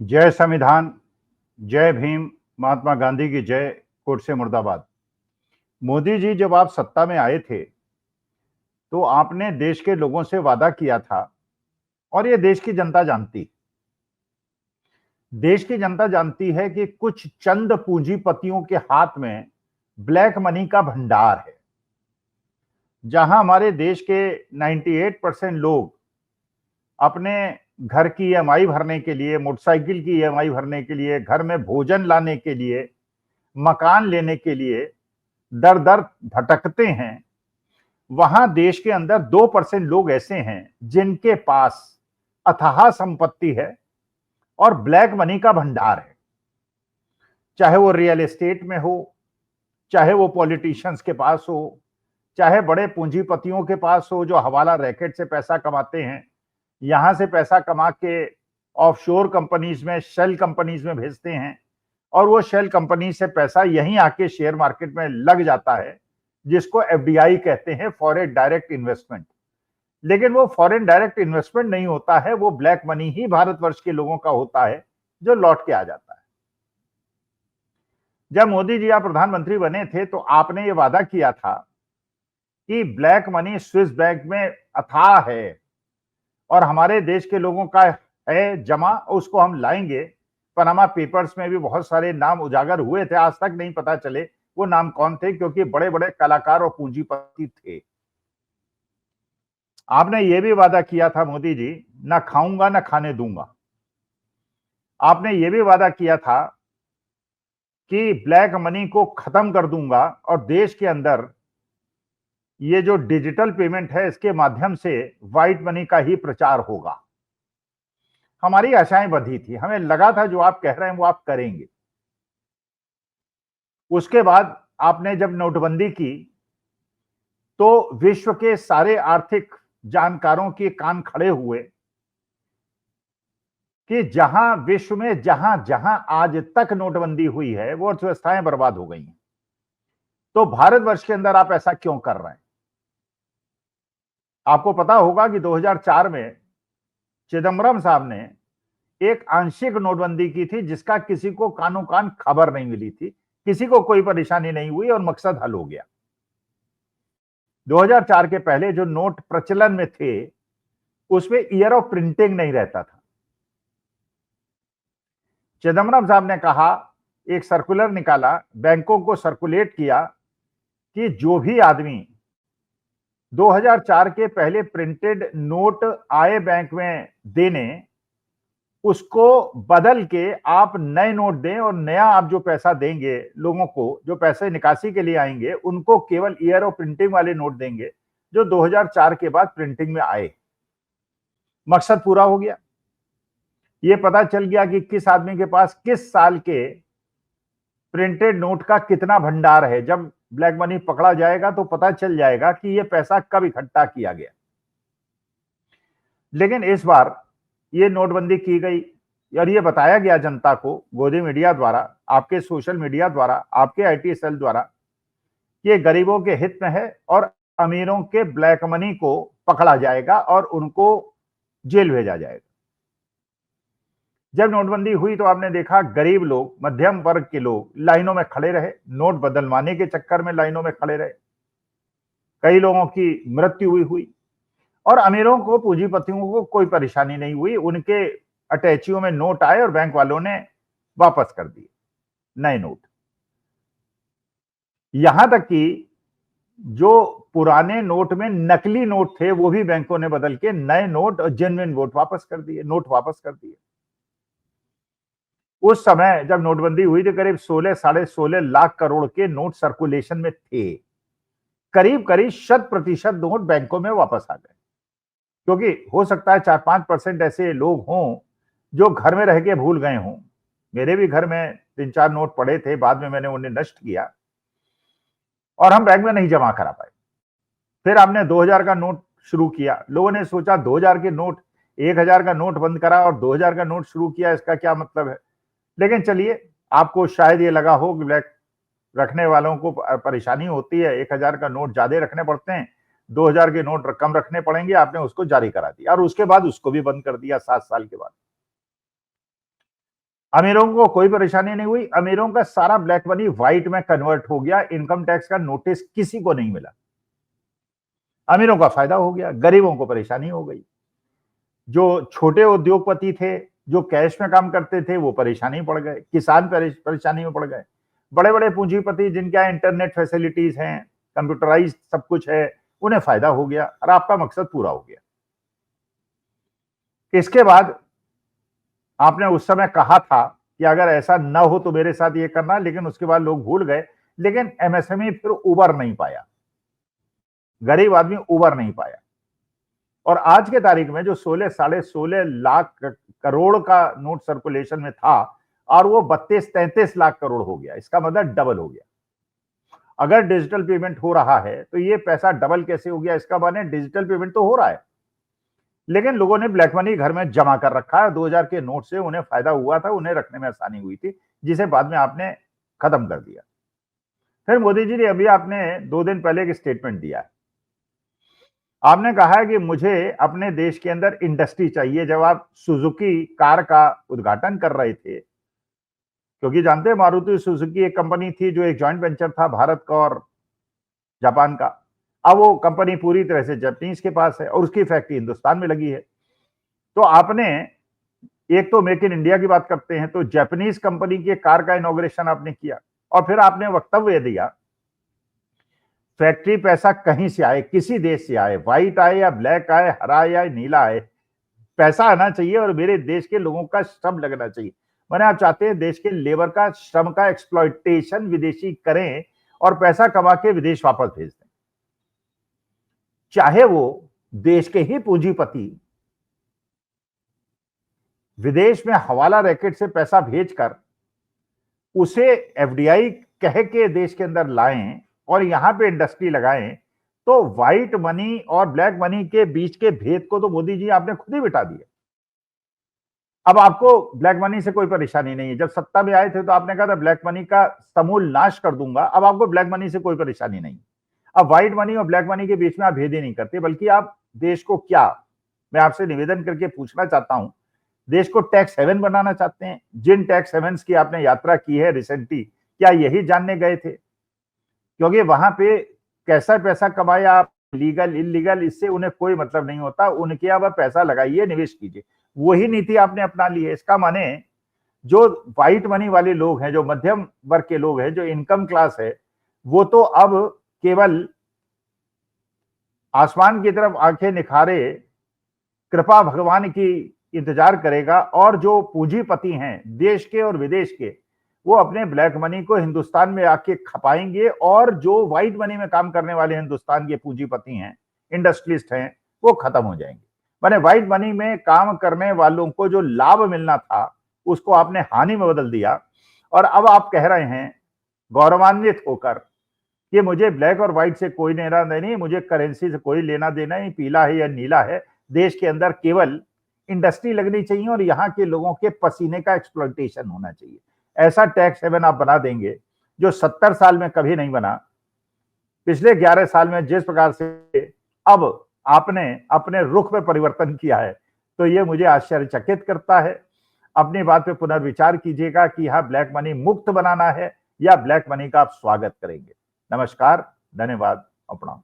जय संविधान, जय भीम, महात्मा गांधी की जय, कोट से मुर्दाबाद। मोदी जी जब आप सत्ता में आए थे तो आपने देश के लोगों से वादा किया था और ये देश की जनता जानती, देश की जनता जानती है कि कुछ चंद पूंजीपतियों के हाथ में ब्लैक मनी का भंडार है। जहां हमारे देश के 98% लोग अपने घर की ईएमआई भरने के लिए, मोटरसाइकिल की ईएमआई भरने के लिए, घर में भोजन लाने के लिए, मकान लेने के लिए दर दर भटकते हैं, वहां देश के अंदर 2% लोग ऐसे हैं जिनके पास अथाह संपत्ति है और ब्लैक मनी का भंडार है। चाहे वो रियल एस्टेट में हो, चाहे वो पॉलिटिशियंस के पास हो, चाहे बड़े पूंजीपतियों के पास हो जो हवाला रैकेट से पैसा कमाते हैं, यहां से पैसा कमा के ऑफशोर कंपनीज में, शेल कंपनीज में भेजते हैं और वो शेल कंपनी से पैसा यहीं आके शेयर मार्केट में लग जाता है, जिसको एफडीआई कहते हैं, फॉरेन डायरेक्ट इन्वेस्टमेंट। लेकिन वो फॉरेन डायरेक्ट इन्वेस्टमेंट नहीं होता है, वो ब्लैक मनी ही भारतवर्ष के लोगों का होता है जो लौट के आ जाता है। जब मोदी जी आप प्रधानमंत्री बने थे तो आपने ये वादा किया था कि ब्लैक मनी स्विस बैंक में अथाह है और हमारे देश के लोगों का है जमा, उसको हम लाएंगे। पनामा पेपर्स में भी बहुत सारे नाम उजागर हुए थे, आज तक नहीं पता चले वो नाम कौन थे, क्योंकि बड़े बड़े कलाकार और पूंजीपति थे। आपने ये भी वादा किया था मोदी जी, ना खाऊंगा ना खाने दूंगा। आपने ये भी वादा किया था कि ब्लैक मनी को खत्म कर दूंगा और देश के अंदर ये जो डिजिटल पेमेंट है इसके माध्यम से व्हाइट मनी का ही प्रचार होगा। हमारी आशाएं बंधी थी, हमें लगा था जो आप कह रहे हैं वो आप करेंगे। उसके बाद आपने जब नोटबंदी की तो विश्व के सारे आर्थिक जानकारों के कान खड़े हुए कि जहां विश्व में जहां जहां आज तक नोटबंदी हुई है वो अर्थव्यवस्थाएं बर्बाद हो गई हैं, तो भारतवर्ष के अंदर आप ऐसा क्यों कर रहे हैं? आपको पता होगा कि 2004 में चिदम्बरम साहब ने एक आंशिक नोटबंदी की थी जिसका किसी को कानो कान खबर नहीं मिली थी, किसी को कोई परेशानी नहीं हुई और मकसद हल हो गया। 2004 के पहले जो नोट प्रचलन में थे उसमें ईयर ऑफ प्रिंटिंग नहीं रहता था। चिदम्बरम साहब ने कहा, एक सर्कुलर निकाला, बैंकों को सर्कुलेट किया कि जो भी आदमी 2004 के पहले प्रिंटेड नोट आए बैंक में देने, उसको बदल के आप नए नोट दें और नया आप जो पैसा देंगे लोगों को, जो पैसे निकासी के लिए आएंगे, उनको केवल ईयर ऑफ प्रिंटिंग वाले नोट देंगे जो 2004 के बाद प्रिंटिंग में आए। मकसद पूरा हो गया। ये पता चल गया कि किस आदमी के पास किस साल के प्रिंटेड नोट का कितना भंडार है। जब ब्लैक मनी पकड़ा जाएगा तो पता चल जाएगा कि ये पैसा कब इकट्ठा किया गया। लेकिन इस बार ये नोटबंदी की गई और ये बताया गया जनता को गोदी मीडिया द्वारा, आपके सोशल मीडिया द्वारा, आपके आईटी सेल द्वारा कि ये गरीबों के हित में है और अमीरों के ब्लैक मनी को पकड़ा जाएगा और उनको जेल भेजा जाएगा। जब नोटबंदी हुई तो आपने देखा गरीब लोग, मध्यम वर्ग के लोग लाइनों में खड़े रहे, नोट बदलवाने के चक्कर में लाइनों में खड़े रहे। कई लोगों की मृत्यु हुई और अमीरों को, पूंजीपतियों को कोई परेशानी नहीं हुई। उनके अटैचियों में नोट आए और बैंक वालों ने वापस कर दिए नए नोट। यहां तक कि जो पुराने नोट में नकली नोट थे वो भी बैंकों ने बदल के नए नोट और जेन्युइन नोट वापस कर दिए। उस समय जब नोटबंदी हुई थी करीब 16 साढ़े 16 लाख करोड़ के नोट सर्कुलेशन में थे। करीब करीब 100% नोट बैंकों में वापस आ गए, क्योंकि हो सकता है 4-5% ऐसे लोग हों जो घर में रह के भूल गए हों। मेरे भी घर में 3-4 नोट पड़े थे, बाद में मैंने उन्हें नष्ट किया और हम बैंक में नहीं जमा करा पाए। फिर हमने 2000 का नोट शुरू किया। लोगों ने सोचा 2000 के नोट, 1000 का नोट बंद करा और 2000 का नोट शुरू किया, इसका क्या मतलब है? लेकिन चलिए, आपको शायद ये लगा हो कि ब्लैक रखने वालों को परेशानी होती है, 1000 का नोट ज्यादा रखने पड़ते हैं, 2000 के नोट कम रखने पड़ेंगे। आपने उसको जारी करा दिया और उसके बाद उसको भी बंद कर दिया 7 साल के बाद। अमीरों को कोई परेशानी नहीं हुई, अमीरों का सारा ब्लैक मनी व्हाइट में कन्वर्ट हो गया, इनकम टैक्स का नोटिस किसी को नहीं मिला, अमीरों का फायदा हो गया, गरीबों को परेशानी हो गई। जो छोटे उद्योगपति थे, जो कैश में काम करते थे, वो परेशानी पड़ गए, किसान परेशानी में पड़ गए, बड़े बड़े पूंजीपति जिनके यहाँ इंटरनेट फैसिलिटीज हैं, कंप्यूटराइज सब कुछ है, उन्हें फायदा हो गया और आपका मकसद पूरा हो गया। इसके बाद आपने उस समय कहा था कि अगर ऐसा न हो तो मेरे साथ ये करना, लेकिन उसके बाद लोग भूल गए। लेकिन एमएसएमई फिर उबर नहीं पाया, गरीब आदमी उबर नहीं पाया। और आज के तारीख में जो 16-16.5 लाख करोड़ का नोट सर्कुलेशन में था और वो 32-33 लाख करोड़ हो गया, इसका मतलब डबल हो गया। अगर डिजिटल पेमेंट हो रहा है तो ये पैसा डबल कैसे हो गया? इसका माने डिजिटल पेमेंट तो हो रहा है, लेकिन लोगों ने ब्लैक मनी घर में जमा कर रखा है। 2000 के नोट से उन्हें फायदा हुआ था, उन्हें रखने में आसानी हुई थी, जिसे बाद में आपने खत्म कर दिया। फिर मोदी जी ने अभी आपने 2 दिन पहले एक स्टेटमेंट दिया है, आपने कहा है कि मुझे अपने देश के अंदर इंडस्ट्री चाहिए। जब आप सुजुकी कार का उद्घाटन कर रहे थे, क्योंकि जानते हैं मारुति सुजुकी एक कंपनी थी जो एक जॉइंट वेंचर था भारत का और जापान का, अब वो कंपनी पूरी तरह से जापानीज के पास है और उसकी फैक्ट्री हिंदुस्तान में लगी है। तो आपने एक तो मेक इन इंडिया की बात करते हैं, तो जापानीज कंपनी के कार का इनॉग्रेशन आपने किया और फिर आपने वक्तव्य दिया फैक्ट्री पैसा कहीं से आए, किसी देश से आए, व्हाइट आए या ब्लैक आए, हरा आए या नीला आए, पैसा आना चाहिए और मेरे देश के लोगों का श्रम लगना चाहिए। मैंने आप चाहते हैं देश के लेबर का श्रम का एक्सप्लॉइटेशन विदेशी करें और पैसा कमा के विदेश वापस भेज दें, चाहे वो देश के ही पूंजीपति विदेश में हवाला रैकेट से पैसा भेजकर उसे एफडीआई कह के देश के अंदर लाएं और यहां पे इंडस्ट्री लगाएं, तो व्हाइट मनी और ब्लैक मनी के बीच के भेद को तो मोदी जी आपने खुद ही मिटा दिया। अब आपको ब्लैक मनी से कोई परेशानी नहीं है। जब सत्ता में आए थे तो आपने कहा था ब्लैक मनी का समूल नाश कर दूंगा, अब आपको ब्लैक मनी से कोई परेशानी नहीं। अब व्हाइट मनी और ब्लैक मनी के बीच में आप भेद ही नहीं करते, बल्कि आप देश को क्या, मैं आपसे निवेदन करके पूछना चाहता हूं, देश को टैक्स हेवन बनाना चाहते हैं? जिन टैक्स हेवन्स की आपने यात्रा की है रिसेंटली, क्या यही जानने गए थे? क्योंकि वहां पे कैसा पैसा कमाया आप, लीगल इलीगल, इससे उन्हें कोई मतलब नहीं होता। उनके यहाँ पैसा लगाइए, निवेश कीजिए, वही नीति आपने अपना ली है। इसका माने जो व्हाइट मनी वाले लोग हैं, जो मध्यम वर्ग के लोग हैं, जो इनकम क्लास है, वो तो अब केवल आसमान की तरफ आंखें निखारे कृपा भगवान की इंतजार करेगा, और जो पूंजीपति हैं देश के और विदेश के, वो अपने ब्लैक मनी को हिंदुस्तान में आके खपाएंगे, और जो व्हाइट मनी में काम करने वाले हिंदुस्तान के पूंजीपति हैं, इंडस्ट्रियलिस्ट हैं, वो खत्म हो जाएंगे। मैंने व्हाइट मनी में काम करने वालों को जो लाभ मिलना था उसको आपने हानि में बदल दिया, और अब आप कह रहे हैं गौरवान्वित होकर कि मुझे ब्लैक और व्हाइट से कोई लेना देना नहीं, मुझे करेंसी से कोई लेना देना नहीं, पीला है या नीला है, देश के अंदर केवल इंडस्ट्री लगनी चाहिए और यहाँ के लोगों के पसीने का एक्सप्लॉइटेशन होना चाहिए। ऐसा टैक्स हेवन आप बना देंगे जो 70 साल में कभी नहीं बना। पिछले 11 साल में जिस प्रकार से अब आपने अपने रुख में परिवर्तन किया है, तो ये मुझे आश्चर्यचकित करता है। अपनी बात पे पुनर्विचार कीजिएगा कि यहाँ ब्लैक मनी मुक्त बनाना है या ब्लैक मनी का आप स्वागत करेंगे। नमस्कार, धन्यवाद और प्रणाम।